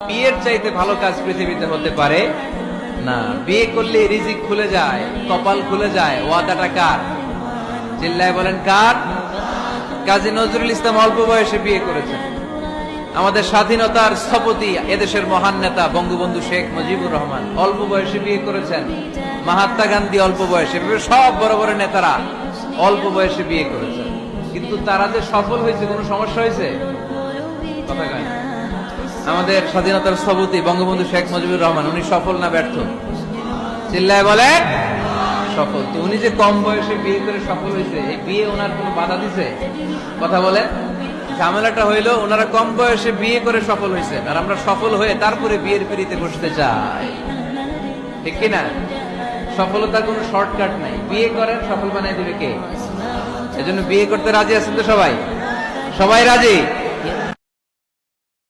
বিয়ের চাইতে ভালো কাজ পৃথিবীতে হতে পারে না। বিয়ে করলে রিজিক খুলে যায়, কপাল খুলে যায়। ওয়াদাটা কার? চিল্লায় বলেন কার? কাজী নজরুল ইসলাম অল্প বয়সে বিয়ে করেছেন। আমাদের স্বাধীনতার স্থপতি এদেশের মহান নেতা বঙ্গবন্ধু শেখ মুজিবুর রহমান অল্প বয়সে বিয়ে করেছেন। মহাত্মা গান্ধী অল্প বয়সে, সব বড় বড় নেতারা অল্প বয়সে বিয়ে করেছেন। কিন্তু তারা যে সফল হয়েছে, কোনো সমস্যা হয়েছে? কথা কয় না। আমাদের স্বাধীনতার স্থপতি বঙ্গবন্ধু শেখ মুজিবুর রহমান, উনি সফল না ব্যর্থ? চিল্লায় বলে সফল। তো উনি যে কম বয়সে বিয়ে করে সফল হয়েছে, এই বিয়ে ওনার কোনো বাধা দিছে? কথা বলে। ঝামেলাটা হইলো ওনারা কম বয়সে বিয়ে করে সফল হয়েছে, আর আমরা সফল হয়ে তারপরে বিয়ের পিড়িতে বসতে চাই, ঠিক কিনা? সফলতার কোনো শর্টকাট নাই। বিয়ে করেন, সফল বানাই দিবে কে? এজন্য বিয়ে করতে রাজি আছেন তো সবাই? সবাই রাজি?